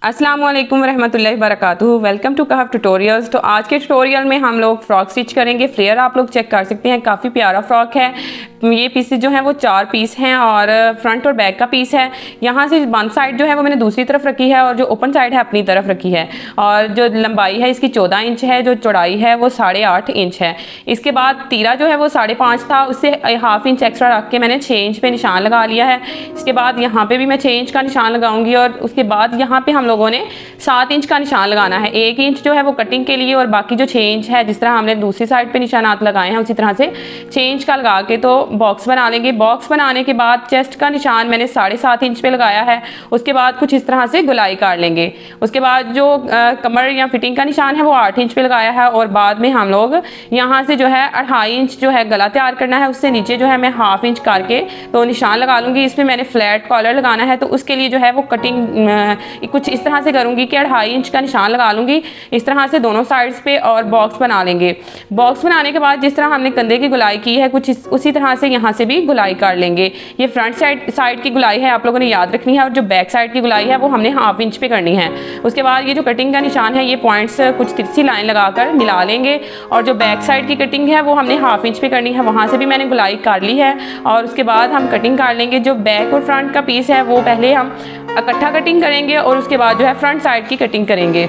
अस्सलाम वालेकुम रहमतुल्लाहि वबरकातुहू। Welcome to Kahf tutorials. तो आज के ट्यूटोरियल में हम लोग फ़्रॉक स्टिच करेंगे। फ्लेयर आप लोग चेक कर सकते हैं, काफ़ी प्यारा फ्रॉक है। ये पीसेस जो हैं वो 4 पीस हैं और फ्रंट और बैक का पीस है। यहाँ से वन साइड जो है वो मैंने दूसरी तरफ रखी है और जो ओपन साइड है अपनी तरफ रखी है। और जो लंबाई है इसकी 14 इंच है, जो चौड़ाई है वो 8.5 इंच है। इसके बाद तीरा जो है वो 5.5 था, उससे हाफ इंच एक्स्ट्रा रख के मैंने 6 इंच पे निशान लगा लिया है। इसके बाद यहाँ पे भी मैं 6 इंच का निशान लगाऊंगी और उसके बाद यहाँ पे हम लोगों ने 7 इंच का निशान लगाना है। 1 इंच जो है वो कटिंग के लिए और बाकी जो 6 इंच है, जिस तरह हमने दूसरी साइड पे निशानात लगाए हैं उसी तरह से 6 इंच का लगा के तो बॉक्स बना लेंगे। बॉक्स बनाने के बाद चेस्ट का निशान मैंने 7.5 इंच पे लगाया है। उसके बाद कुछ इस तरह से गुलाई काट लेंगे। उसके बाद जो कमर या फिटिंग का निशान है वो 8 इंच पे लगाया है और बाद में हम लोग यहाँ से जो है 2.5 इंच जो है गला तैयार करना है, उससे नीचे जो है मैं हाफ इंच करके तो निशान लगा लूँगी। इसमें मैंने फ्लैट कॉलर लगाना है तो उसके लिए जो है वो कटिंग कुछ इस तरह से करूँगी कि 2.5 इंच का निशान लगा लूँगी इस तरह से दोनों साइड्स पे और बॉक्स बना लेंगे। बॉक्स बनाने के बाद जिस तरह हमने कंधे की गुलाई की है कुछ उसी तरह से यहाँ से भी गुलाई कर लेंगे। ये फ्रंट साइड की गुलाई है, आप लोगों ने याद रखनी है, और जो बैक साइड की गुलाई है वो हमने हाफ इंच पे करनी है। उसके बाद ये जो कटिंग का निशान है ये पॉइंट्स कुछ तिरछी लाइन लगाकर मिला लेंगे और जो बैक साइड की कटिंग है वो हमने हाफ इंच पे करनी है, वहाँ से भी मैंने गुलाई कर ली है। और उसके बाद हम कटिंग कर लेंगे। जो बैक और फ्रंट का पीस है वो पहले हम इकट्ठा कटिंग करेंगे और उसके बाद जो है फ्रंट साइड की कटिंग करेंगे।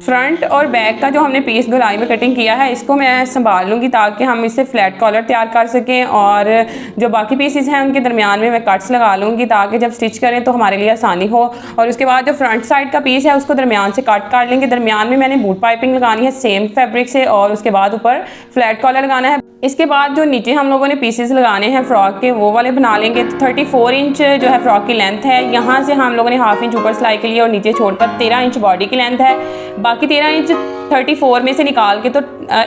फ्रंट और बैक का जो हमने पीस गुलाई में कटिंग किया है इसको मैं संभाल लूँगी ताकि हम इससे फ्लैट कॉलर तैयार कर सकें। और जो बाकी पीसेस हैं उनके दरमियान में मैं कट्स लगा लूँगी ताकि जब स्टिच करें तो हमारे लिए आसानी हो। और उसके बाद जो फ्रंट साइड का पीस है उसको दरमियान से कट कर लेंगे। दरमियान में मैंने बूट पाइपिंग लगानी है सेम फैब्रिक से और उसके बाद ऊपर फ्लैट कॉलर लगाना है। इसके बाद जो नीचे हम लोगों ने पीसेस लगाने हैं फ्रॉक के वो वाले बना लेंगे। तो 34 इंच जो है फ्रॉक की लेंथ है। यहाँ से हम लोगों ने हाफ इंच ऊपर सिलाई के लिए और नीचे छोड़कर 13 इंच बॉडी की लेंथ है। बाकी 13 इंच 34 में से निकाल के तो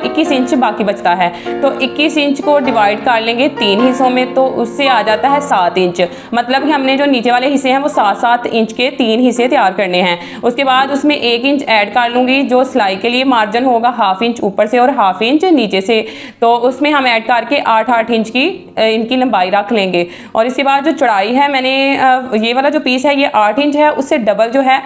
21 इंच बाकी बचता है। तो 21 इंच को डिवाइड कर लेंगे 3 हिस्सों में तो उससे आ जाता है 7 इंच। मतलब कि हमने जो नीचे वाले हिस्से हैं वो 7-7 इंच के 3 हिस्से तैयार करने हैं। उसके बाद उसमें 1 इंच ऐड कर लूँगी जो सिलाई के लिए मार्जिन होगा, हाफ इंच ऊपर से और हाफ इंच नीचे से। तो उसमें हम ऐड करके 8-8 इंच की इनकी लंबाई रख लेंगे। और इसके बाद जो चौड़ाई है मैंने ये वाला जो पीस है ये 8 इंच है, उससे डबल जो है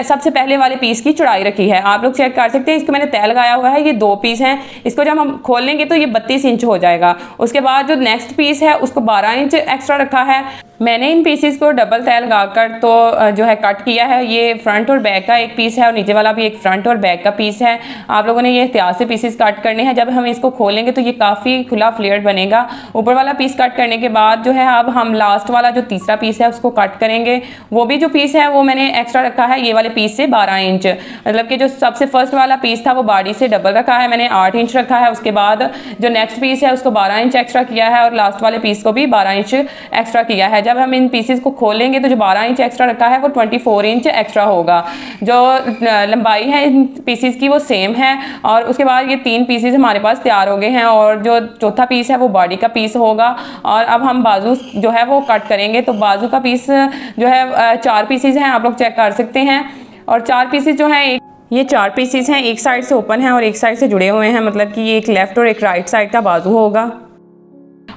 सबसे पहले वाले पीस की चौड़ाई रखी है। आप लोग चेक कर सकते हैं, इसको मैंने तय लगाया हुआ है। ये 2 पीस हैं, इसको जब हम खोल लेंगे तो ये 32 इंच हो जाएगा। उसके बाद जो नेक्स्ट पीस है उसको 12 इंच एक्स्ट्रा रखा है। मैंने इन पीसेस को डबल तय लगाकर तो जो है कट किया है। ये फ्रंट और बैक का एक पीस है और नीचे वाला भी एक फ्रंट और बैक का पीस है। आप लोगों ने ये एहतियात से पीसेस कट करने हैं। जब हम इसको खोलेंगे तो ये काफ़ी खुला फ्लेयर्ड बनेगा। ऊपर वाला पीस कट करने के बाद जो है अब हम लास्ट वाला जो तीसरा पीस है उसको कट करेंगे। वो भी जो पीस है वो मैंने एक्स्ट्रा रखा है ये वाले पीस से 12 इंच। मतलब कि जो सबसे फर्स्ट वाला पीस था वो बॉडी से डबल रखा है, मैंने 8 इंच रखा है। उसके बाद जो नेक्स्ट पीस है उसको 12 इंच एक्स्ट्रा किया है और लास्ट वाले पीस को भी 12 इंच एक्स्ट्रा किया है। जब हम इन पीसेस को खोलेंगे तो जो 12 इंच एक्स्ट्रा रखा है वो 24 इंच एक्स्ट्रा होगा। जो लंबाई है इन पीसेस की वो सेम है। और उसके बाद ये 3 पीसेस हमारे पास तैयार हो गए हैं और जो चौथा पीस है वो बॉडी का पीस होगा। और अब हम बाजू जो है वो कट करेंगे। तो बाजू का पीस जो है 4 पीसेस हैं, आप लोग चेक कर सकते हैं। और 4 पीसेस जो हैं ये 4 पीसेस हैं, एक साइड से ओपन है और एक साइड से जुड़े हुए हैं। मतलब कि ये एक लेफ्ट और एक राइट साइड का बाजू होगा।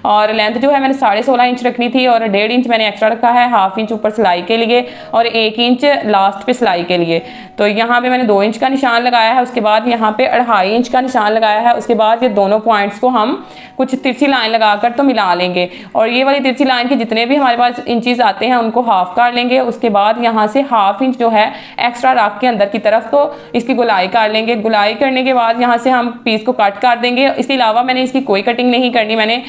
और लेंथ जो है मैंने 16.5 इंच रखनी थी और 1.5 इंच मैंने एक्स्ट्रा रखा है, हाफ इंच ऊपर सिलाई के लिए और 1 इंच लास्ट पे सिलाई के लिए। तो यहाँ पे मैंने 2 इंच का निशान लगाया है। उसके बाद यहाँ पे 2.5 इंच का निशान लगाया है। उसके बाद ये दोनों पॉइंट्स को हम कुछ तिरछी लाइन लगाकर तो मिला लेंगे और ये वाली तिरछी लाइन के जितने भी हमारे पास इंचेस आते हैं उनको हाफ कर लेंगे। उसके बाद यहाँ से हाफ इंच जो है एक्स्ट्रा रख के अंदर की तरफ तो इसकी गुलाई कर लेंगे। गुलाई करने के बाद यहाँ से हम पीस को कट कर देंगे। इसके अलावा मैंने इसकी कोई कटिंग नहीं करनी, मैंने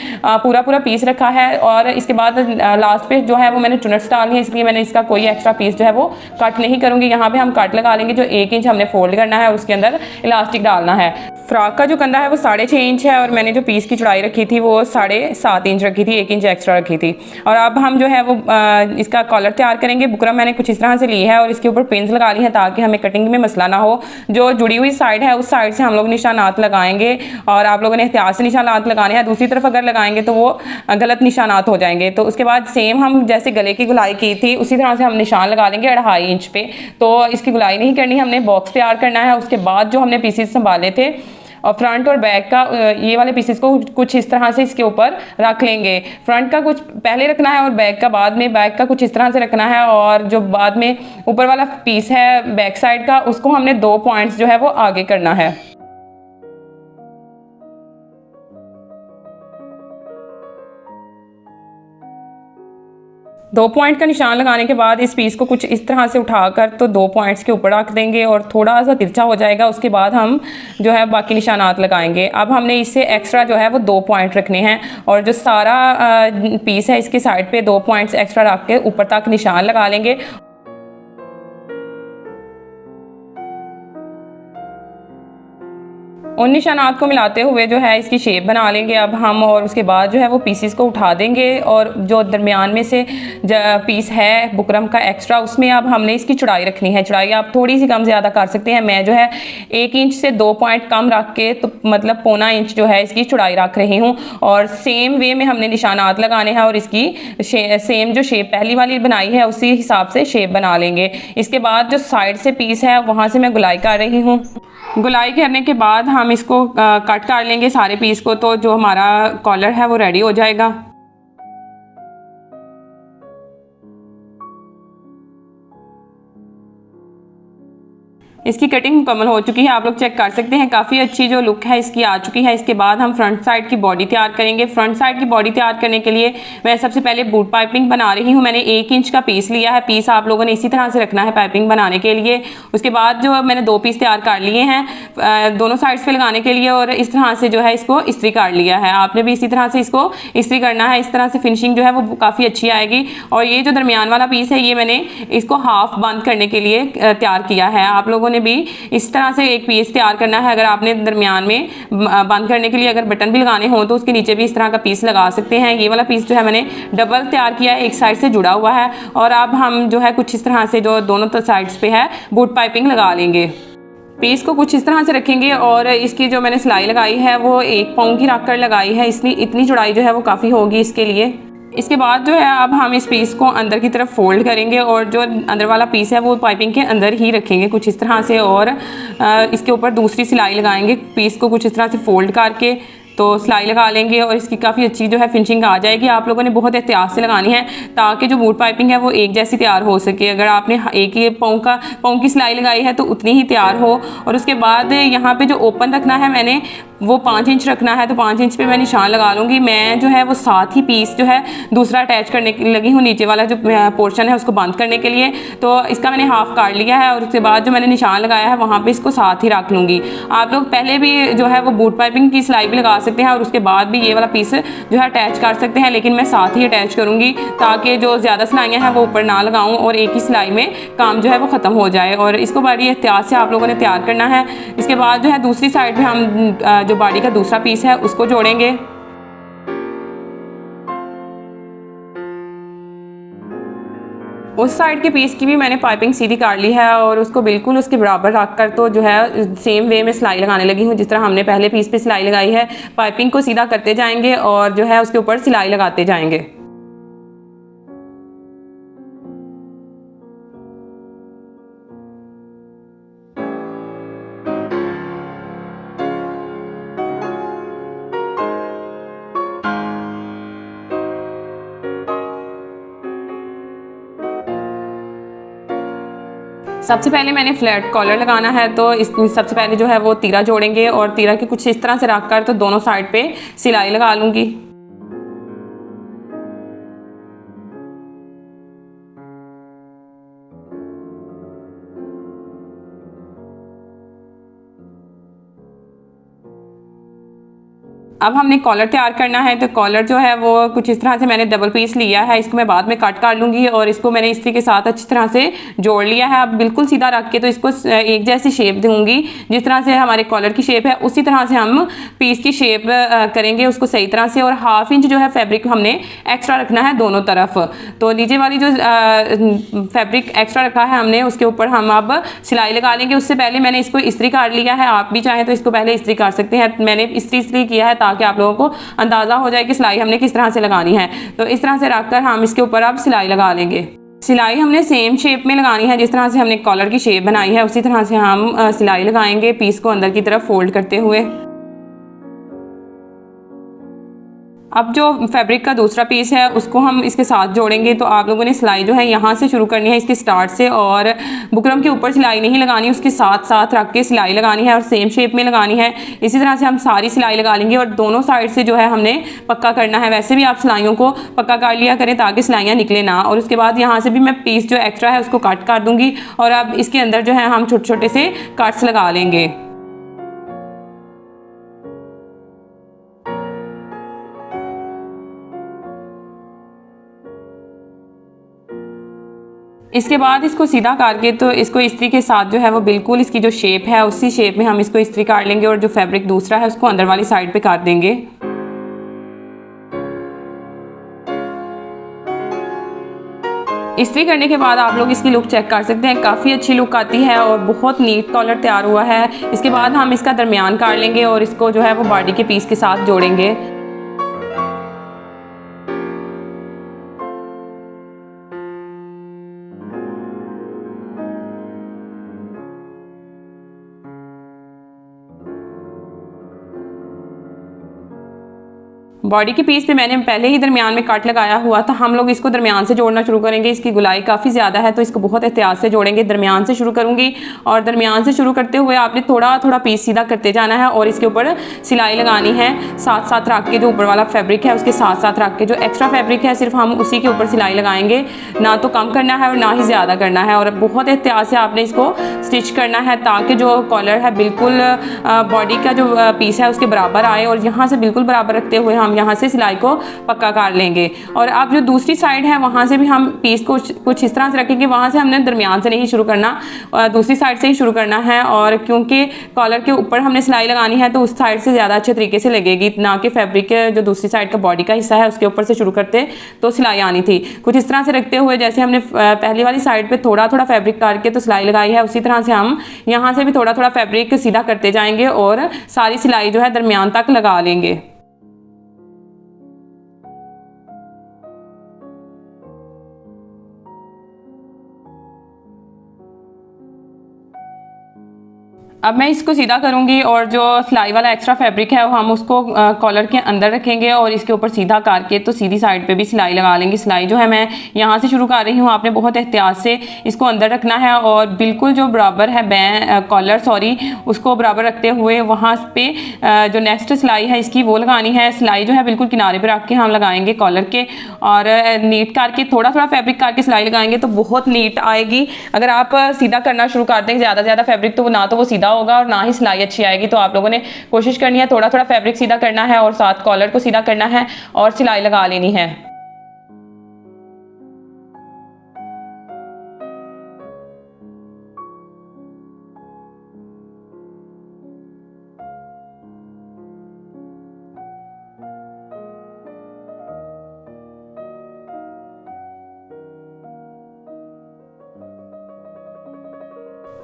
पूरा पीस रखा है। और इसके बाद लास्ट पे जो है वो मैंने चुनट्स डालनी है, इसलिए मैंने इसका कोई एक्स्ट्रा पीस जो है वो कट नहीं करूँगी। यहाँ पे हम कट लगा लेंगे। जो 1 इंच हमने फोल्ड करना है उसके अंदर इलास्टिक डालना है। फ्रॉक का जो कंधा है वो 6.5 इंच है और मैंने जो पीस की चौड़ाई रखी थी वो 7.5 इंच रखी थी, 1 इंच एक्स्ट्रा रखी थी। और अब हम जो है वो इसका कॉलर तैयार करेंगे। बुकरम मैंने कुछ इस तरह से ली है और इसके ऊपर पिन्स लगा ली है ताकि हमें कटिंग में मसला ना हो। जो जुड़ी हुई साइड है उस साइड से हम लोग निशानात लगाएंगे और आप लोगों ने एहतियात से निशानात लगाने हैं। दूसरी तरफ अगर लगाएंगे तो वो गलत निशानात हो जाएंगे। तो उसके बाद सेम हम जैसे गले की गुलाई की थी उसी तरह से हम निशान लगा लेंगे 2.5 इंच पे। तो इसकी गुलाई नहीं करनी, हमने बॉक्स तैयार करना है। उसके बाद जो हमने पीसेस संभाले थे और फ्रंट और बैक का ये वाले पीसेस को कुछ इस तरह से इसके ऊपर रख लेंगे। फ्रंट का कुछ पहले रखना है और बैक का बाद में, बैक का कुछ इस तरह से रखना है और जो बाद में ऊपर वाला पीस है बैक साइड का, उसको हमने 2 पॉइंट्स जो है वो आगे करना है। दो पॉइंट का निशान लगाने के बाद इस पीस को कुछ इस तरह से उठाकर तो 2 पॉइंट्स के ऊपर रख देंगे और थोड़ा सा तिरछा हो जाएगा। उसके बाद हम जो है बाकी निशानात लगाएंगे। अब हमने इससे एक्स्ट्रा जो है वो 2 पॉइंट रखने हैं और जो सारा पीस है इसके साइड पे 2 पॉइंट्स एक्स्ट्रा रख के ऊपर तक निशान लगा लेंगे। उन निशानात को मिलाते हुए जो है इसकी शेप बना लेंगे अब हम, और उसके बाद जो है वो पीसेस को उठा देंगे और जो दरमियान में से पीस है बुकरम का एक्स्ट्रा, उसमें अब हमने इसकी चौड़ाई रखनी है। चौड़ाई आप थोड़ी सी कम ज़्यादा कर सकते हैं। मैं जो है 1 इंच से 2 पॉइंट कम रख के तो मतलब 1.25 इंच जो है इसकी चौड़ाई रख रही हूँ और सेम वे में हमने निशानात लगाने हैं और इसकी सेम जो शेप पहली वाली बनाई है उसी हिसाब से शेप बना लेंगे। इसके बाद जो साइड से पीस है वहाँ से मैं गुलाई कर रही हूँ। गुलाई करने के बाद हम इसको कट कर लेंगे सारे पीस को, तो जो हमारा कॉलर है वो रेडी हो जाएगा। इसकी कटिंग मुकम्मल हो चुकी है, आप लोग चेक कर सकते हैं। काफ़ी अच्छी जो लुक है इसकी आ चुकी है। इसके बाद हम फ्रंट साइड की बॉडी तैयार करेंगे। फ्रंट साइड की बॉडी तैयार करने के लिए मैं सबसे पहले बूट पाइपिंग बना रही हूँ। मैंने 1 इंच का पीस लिया है। पीस आप लोगों ने इसी तरह से रखना है पाइपिंग बनाने के लिए। उसके बाद जो मैंने 2 पीस तैयार कर लिए हैं दोनों साइड्स पे लगाने के लिए और इस तरह से जो है इसको इस्त्री कर लिया है। आपने भी इसी तरह से इसको इस्त्री करना है। इस तरह से फिनिशिंग जो है वो काफ़ी अच्छी आएगी। और ये जो दरमियान वाला पीस है ये मैंने इसको हाफ बंद करने के लिए तैयार किया है। आप लोगों ने भी इस तरह से एक पीस तैयार करना है। अगर आपने दरमियान में बंद करने के लिए अगर बटन भी लगाने हो तो उसके नीचे भी इस तरह का पीस लगा सकते हैं। ये वाला पीस जो है मैंने डबल तैयार किया है, एक साइड से जुड़ा हुआ है। और अब हम जो है कुछ इस तरह से जो दोनों साइड्स पे है बूट पाइपिंग लगा लेंगे। पीस को कुछ इस तरह से रखेंगे और इसकी जो मैंने सिलाई लगाई है वो 1 पाउंड की रख कर लगाई है, इसलिए इतनी चौड़ाई जो है वो काफ़ी होगी इसके लिए। इसके बाद जो है अब हम इस पीस को अंदर की तरफ फोल्ड करेंगे और जो अंदर वाला पीस है वो पाइपिंग के अंदर ही रखेंगे कुछ इस तरह से और इसके ऊपर दूसरी सिलाई लगाएंगे। पीस को कुछ इस तरह से फोल्ड करके तो सिलाई लगा लेंगे और इसकी काफ़ी अच्छी जो है फिनिशिंग आ जाएगी। आप लोगों ने बहुत एहतियात से लगानी है ताकि जो बूट पाइपिंग है वो एक जैसी तैयार हो सके। अगर आपने एक ही पाउंड की सिलाई लगाई है तो उतनी ही तैयार हो। और उसके बाद यहाँ पे जो ओपन रखना है मैंने वो 5 इंच रखना है, तो 5 इंच पे मैं निशान लगा लूँगी। मैं जो है वो साथ ही पीस जो है दूसरा अटैच करने लगी हूँ, नीचे वाला जो पोर्शन है उसको बंद करने के लिए। तो इसका मैंने हाफ काट लिया है और उसके बाद जो मैंने निशान लगाया है वहाँ पे इसको साथ ही रख लूँगी। आप लोग पहले भी जो है वो बूट पाइपिंग की सिलाई भी लगा सकते हैं और उसके बाद भी ये वाला पीस जो है अटैच कर सकते हैं, लेकिन मैं साथ ही अटैच करूँगी ताकि जो ज़्यादा सिलाइयाँ हैं वो ऊपर ना लगाऊँ और एक ही सिलाई में काम जो है वो ख़त्म हो जाए। और इसको बड़ी एहतियात से आप लोगों ने तैयार करना है। इसके बाद जो है दूसरी साइड पर हम जो बॉडी का दूसरा पीस है उसको जोड़ेंगे। उस साइड के पीस की भी मैंने पाइपिंग सीधी काट ली है और उसको बिल्कुल उसके बराबर रख कर तो जो है सेम वे में सिलाई लगाने लगी हूँ जिस तरह हमने पहले पीस पे सिलाई लगाई है। पाइपिंग को सीधा करते जाएंगे और जो है उसके ऊपर सिलाई लगाते जाएंगे। सबसे पहले मैंने फ्लैट कॉलर लगाना है, तो इस सबसे पहले जो है वो तीरा जोड़ेंगे और तीरा के कुछ इस तरह से रख कर तो दोनों साइड पे सिलाई लगा लूँगी। अब हमने कॉलर तैयार करना है, तो कॉलर जो है वो कुछ इस तरह से मैंने डबल पीस लिया है। इसको मैं बाद में कट कर लूँगी और इसको मैंने इस्त्री के साथ अच्छी तरह से जोड़ लिया है। अब बिल्कुल सीधा रख के तो इसको एक जैसी शेप दूँगी, जिस तरह से हमारे कॉलर की शेप है उसी तरह से हम पीस की शेप करेंगे उसको सही तरह से। और 1/2 इंच जो है फैब्रिक हमने एक्स्ट्रा रखना है दोनों तरफ। तो नीचे वाली जो फैब्रिक एक्स्ट्रा रखा है हमने उसके ऊपर हम अब सिलाई लगा लेंगे। उससे पहले मैंने इसको इस्त्री कर लिया है, आप भी चाहें तो इसको पहले इस्त्री कर सकते हैं। मैंने इस्त्री किया है ताकि आप लोगों को अंदाज़ा हो जाए कि सिलाई हमने किस तरह से लगानी है। तो इस तरह से रखकर हम इसके ऊपर अब सिलाई लगा लेंगे। सिलाई हमने सेम शेप में लगानी है जिस तरह से हमने कॉलर की शेप बनाई है, उसी तरह से हम सिलाई लगाएंगे पीस को अंदर की तरफ फोल्ड करते हुए। अब जो फैब्रिक का दूसरा पीस है उसको हम इसके साथ जोड़ेंगे। तो आप लोगों ने सिलाई जो है यहाँ से शुरू करनी है, इसके स्टार्ट से, और बुकरम के ऊपर सिलाई नहीं लगानी, उसके साथ साथ रख के सिलाई लगानी है और सेम शेप में लगानी है। इसी तरह से हम सारी सिलाई लगा लेंगे और दोनों साइड से जो है हमने पक्का करना है। वैसे भी आप सिलाइयों को पक्का कर लिया करें ताकि सिलाइयाँ निकले ना। और उसके बाद यहाँ से भी मैं पीस जो एक्स्ट्रा है उसको कट कर दूँगी और अब इसके अंदर जो है हम छोटे छोटे से कट्स लगा लेंगे। इसके बाद इसको सीधा करके तो इसको इस्त्री के साथ जो है वो बिल्कुल इसकी जो शेप है उसी शेप में हम इसको इस्त्री काट लेंगे और जो फैब्रिक दूसरा है उसको अंदर वाली साइड पे काट देंगे। इस्त्री करने के बाद आप लोग इसकी लुक चेक कर सकते हैं, काफ़ी अच्छी लुक आती है और बहुत नीट कॉलर तैयार हुआ है। इसके बाद हम इसका दरमियान काट लेंगे और इसको जो है वो बॉडी के पीस के साथ जोड़ेंगे। बॉडी के पीस पे मैंने पहले ही दरमियान में कट लगाया हुआ था, हम लोग इसको दरमियान से जोड़ना शुरू करेंगे। इसकी गुलाई काफ़ी ज़्यादा है तो इसको बहुत एहतियात से जोड़ेंगे। दरमियान से शुरू करूँगी और दरमियान से शुरू करते हुए आपने थोड़ा थोड़ा पीस सीधा करते जाना है और इसके ऊपर सिलाई लगानी है। साथ साथ रख के जो ऊपर वाला फैब्रिक है उसके साथ साथ रख के जो एक्स्ट्रा फैब्रिक है सिर्फ हम उसी के ऊपर सिलाई लगाएंगे, ना तो कम करना है और ना ही ज़्यादा करना है। और बहुत एहतियात से आपने इसको स्टिच करना है ताकि जो कॉलर है बिल्कुल बॉडी का जो पीस है उसके बराबर आए और यहाँ से बिल्कुल बराबर रखते हुए हम यहाँ से सिलाई को पक्का कर लेंगे। और अब जो दूसरी साइड है वहाँ से भी हम पीस को कुछ इस तरह से रखेंगे, वहाँ से हमने दरमियान से नहीं शुरू करना, दूसरी साइड से ही शुरू करना है। और क्योंकि कॉलर के ऊपर हमने सिलाई लगानी है तो उस साइड से ज़्यादा अच्छे तरीके से लगेगी, ना कि फैब्रिक जो दूसरी साइड का बॉडी का हिस्सा है उसके ऊपर से शुरू करते तो सिलाई आनी थी। कुछ इस तरह से रखते हुए जैसे हमने पहली वाली साइड पर थोड़ा थोड़ा फैब्रिक करके तो सिलाई लगाई है, उसी तरह से हम यहाँ से भी थोड़ा थोड़ा फैब्रिक सीधा करते जाएंगे और सारी सिलाई जो है दरमियान तक लगा लेंगे। अब मैं इसको सीधा करूंगी और जो सिलाई वाला एक्स्ट्रा फैब्रिक है वो हम उसको कॉलर के अंदर रखेंगे और इसके ऊपर सीधा करके तो सीधी साइड पे भी सिलाई लगा लेंगे। सिलाई जो है मैं यहाँ से शुरू कर रही हूँ, आपने बहुत एहतियात से इसको अंदर रखना है और बिल्कुल जो बराबर है कॉलर उसको बराबर रखते हुए वहाँ पे जो नेक्स्ट सिलाई है इसकी वो लगानी है। सिलाई जो है बिल्कुल किनारे पर रख के हम लगाएंगे कॉलर के और नीट करके थोड़ा थोड़ा फैब्रिक करके सिलाई लगाएंगे तो बहुत नीट आएगी। अगर आप सीधा करना शुरू कर देंगे ज़्यादा फैब्रिक तो ना तो वो सीधा होगा और ना ही सिलाई अच्छी आएगी। तो आप लोगों ने कोशिश करनी है थोड़ा थोड़ा फैब्रिक सीधा करना है और साथ कॉलर को सीधा करना है और सिलाई लगा लेनी है।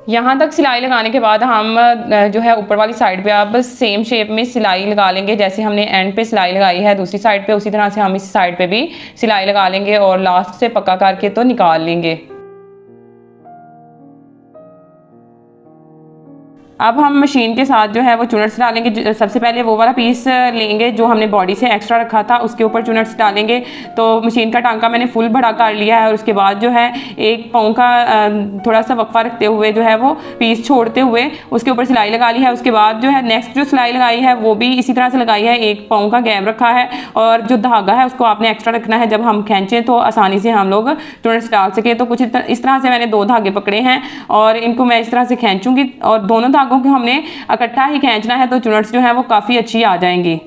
यहाँ तक सिलाई लगाने के बाद हम जो है ऊपर वाली साइड पे अब सेम शेप में सिलाई लगा लेंगे। जैसे हमने एंड पे सिलाई लगाई है दूसरी साइड पे, उसी तरह से हम इस साइड पे भी सिलाई लगा लेंगे और लास्ट से पक्का करके तो निकाल लेंगे। अब हम मशीन के साथ जो है वो चुनट्स डालेंगे। सबसे पहले वो वाला पीस लेंगे जो हमने बॉडी से एक्स्ट्रा रखा था, उसके ऊपर चुनट्स डालेंगे। तो मशीन का टांका मैंने फुल बड़ा कर लिया है और उसके बाद जो है एक पाँव का थोड़ा सा वक्फा रखते हुए जो है वो पीस छोड़ते हुए उसके ऊपर सिलाई लगा ली है। उसके बाद जो है नेक्स्ट जो सिलाई लगाई है वो भी इसी तरह से लगाई है, एक पाँव का गैप रखा है और जो धागा है उसको आपने एक्स्ट्रा रखना है, जब हम खींचें तो आसानी से हम लोग चुनट्स डाल सके। तो कुछ इस तरह से मैंने 2 धागे पकड़े हैं और इनको मैं इस तरह से खींचूंगी और दोनों धागों को हमने इकट्ठा ही खींचना है तो चुनट्स जो है वो काफ़ी अच्छी आ जाएंगी।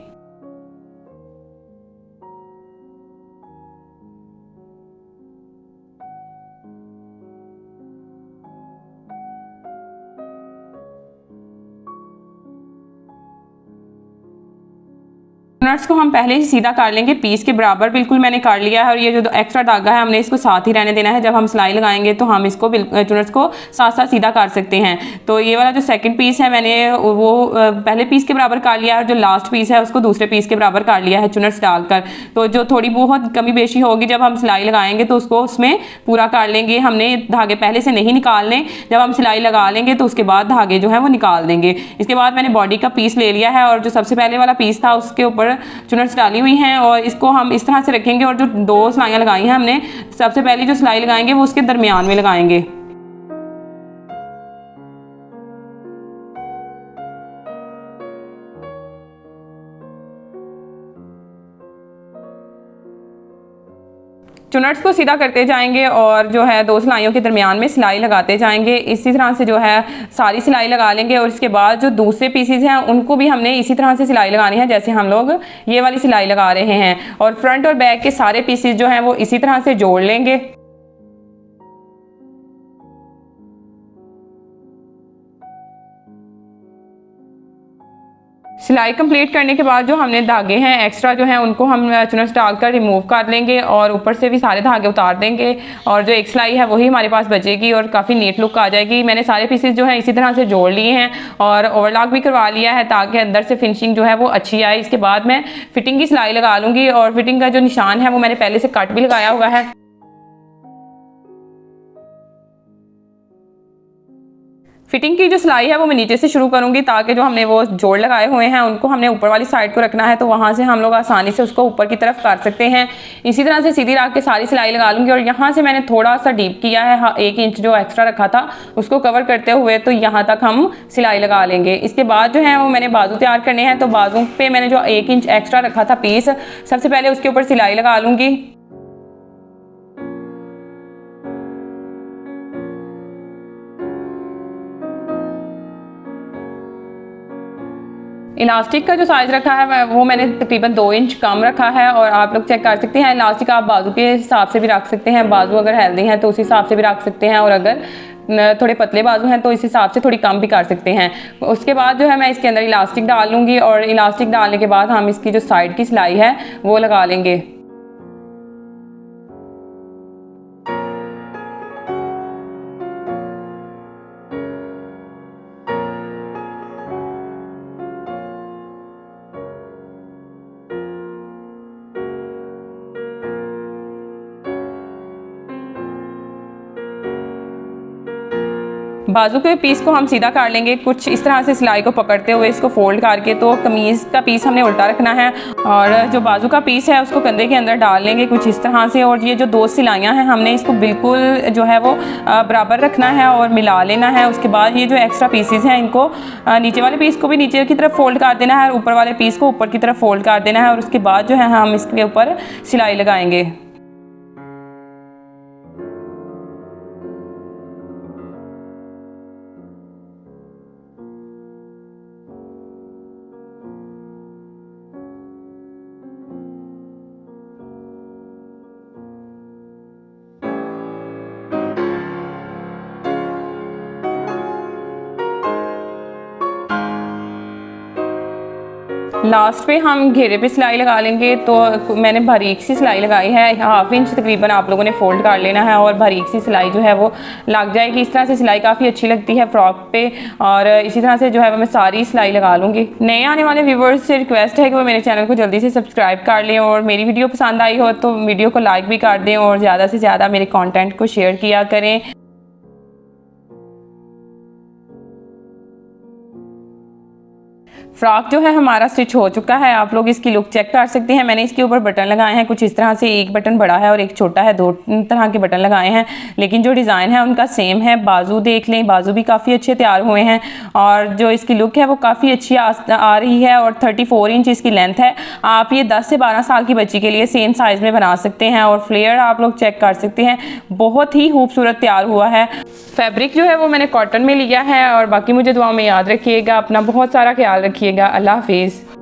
नट्स को हम पहले ही सीधा कर लेंगे, पीस के बराबर बिल्कुल मैंने कर लिया है और ये जो एक्स्ट्रा धागा है हमने इसको साथ ही रहने देना है। जब हम सिलाई लगाएंगे तो हम इसको चुनट्स को साथ साथ सीधा कर सकते हैं। तो ये वाला जो सेकंड पीस है मैंने वो पहले पीस के बराबर कर लिया है और जो लास्ट पीस है उसको दूसरे पीस के बराबर कर लिया है चुनट्स डालकर। तो जो थोड़ी बहुत कमी बेशी होगी जब हम सिलाई लगाएंगे तो उसको उसमें पूरा कर लेंगे। हमने धागे पहले से नहीं निकालने, जब हम सिलाई लगा लेंगे तो उसके बाद धागे जो है वो निकाल देंगे। इसके बाद मैंने बॉडी का पीस ले लिया है और जो सबसे पहले वाला पीस था उसके ऊपर चुनट्स डाली हुई हैं और इसको हम इस तरह से रखेंगे और जो 2 सिलाइयाँ लगाई हैं हमने, सबसे पहली जो सिलाई लगाएंगे वो उसके दरमियान में लगाएंगे। चुनट्स को सीधा करते जाएंगे और जो है 2 सिलाइयों के दरमियान में सिलाई लगाते जाएंगे। इसी तरह से जो है सारी सिलाई लगा लेंगे और इसके बाद जो दूसरे पीसेस हैं उनको भी हमने इसी तरह से सिलाई लगानी है जैसे हम लोग ये वाली सिलाई लगा रहे हैं। और फ्रंट और बैक के सारे पीसेस जो हैं वो इसी तरह से जोड़ लेंगे। सिलाई कंप्लीट करने के बाद जो हमने धागे हैं एक्स्ट्रा जो हैं उनको हम चुनट्स डालकर रिमूव कर लेंगे और ऊपर से भी सारे धागे उतार देंगे और जो एक सिलाई है वही हमारे पास बचेगी और काफ़ी नीट लुक आ जाएगी। मैंने सारे पीसेस जो है इसी तरह से जोड़ लिए हैं और ओवरलॉक भी करवा लिया है ताकि अंदर से फिनिशिंग जो है वो अच्छी आए। इसके बाद मैं फिटिंग की सिलाई लगा लूँगी और फिटिंग का जो निशान है वो मैंने पहले से कट भी लगाया हुआ है। फिटिंग की जो सिलाई है वो मैं नीचे से शुरू करूंगी ताकि जो हमने वो जोड़ लगाए हुए हैं उनको हमने ऊपर वाली साइड को रखना है तो वहां से हम लोग आसानी से उसको ऊपर की तरफ कर सकते हैं। इसी तरह से सीधी रख के सारी सिलाई लगा लूंगी और यहाँ से मैंने थोड़ा सा डीप किया है, 1 इंच जो एक्स्ट्रा रखा था उसको कवर करते हुए, तो यहाँ तक हम सिलाई लगा लेंगे। इसके बाद जो है वो मैंने बाजू तैयार करने हैं, तो बाजू पे मैंने जो 1 इंच एक्स्ट्रा रखा था पीस, सबसे पहले उसके ऊपर सिलाई लगा लूंगी। इलास्टिक का जो साइज़ रखा है वो मैंने तकरीबन 2 इंच कम रखा है और आप लोग चेक कर सकते हैं। इलास्टिक आप बाजू के हिसाब से भी रख सकते हैं, बाजू अगर हेल्दी हैं तो उस हिसाब से भी रख सकते हैं और अगर थोड़े पतले बाजू हैं तो इस हिसाब से थोड़ी कम भी कर सकते हैं। उसके बाद जो है मैं इसके अंदर इलास्टिक डाल लूँगी और इलास्टिक डालने के बाद हम इसकी जो साइड की सिलाई है वो लगा लेंगे। बाजू के पीस को हम सीधा कर लेंगे, कुछ इस तरह से सिलाई को पकड़ते हुए इसको फोल्ड करके। तो कमीज़ का पीस हमने उल्टा रखना है और जो बाजू का पीस है उसको कंधे के अंदर डाल लेंगे कुछ इस तरह से। और ये जो 2 सिलाइयाँ हैं हमने इसको बिल्कुल जो है वो बराबर रखना है और मिला लेना है। उसके बाद ये जो एक्स्ट्रा पीसेस हैं इनको नीचे वाले पीस को भी नीचे की तरफ फोल्ड कर देना है और ऊपर वाले पीस को ऊपर की तरफ फोल्ड कर देना है और उसके बाद जो है हम इसके ऊपर सिलाई लगाएंगे। लास्ट पे हम घेरे पे सिलाई लगा लेंगे। तो मैंने बारीक सी सिलाई लगाई है, 1/2 इंच तकरीबन आप लोगों ने फोल्ड कर लेना है और बारीक सी सिलाई जो है वो लग जाएगी। इस तरह से सिलाई काफ़ी अच्छी लगती है फ्रॉक पे और इसी तरह से जो है वो मैं सारी सिलाई लगा लूँगी। नए आने वाले व्यूवर्स से रिक्वेस्ट है कि वो मेरे चैनल को जल्दी से सब्सक्राइब कर लें और मेरी वीडियो पसंद आई हो तो वीडियो को लाइक भी कर दें और ज़्यादा से ज़्यादा मेरे कॉन्टेंट को शेयर किया करें। फ्रॉक जो है हमारा स्टिच हो चुका है, आप लोग इसकी लुक चेक कर सकते हैं। मैंने इसके ऊपर बटन लगाए हैं कुछ इस तरह से, एक बटन बड़ा है और एक छोटा है, 2 तरह के बटन लगाए हैं लेकिन जो डिज़ाइन है उनका सेम है। बाजू देख लें, बाजू भी काफ़ी अच्छे तैयार हुए हैं और जो इसकी लुक है वो काफ़ी अच्छी आ रही है और 34 इंच इसकी लेंथ है। आप ये 10 से 12 साल की बच्ची के लिए सेम साइज़ में बना सकते हैं और फ्लेयर आप लोग चेक कर सकते हैं, बहुत ही खूबसूरत तैयार हुआ है। फैब्रिक जो है वो मैंने कॉटन में लिया है और बाकी मुझे दुआ में याद रखिएगा, अपना बहुत सारा ख्याल रखिएगा। अल्लाह हाफिज़।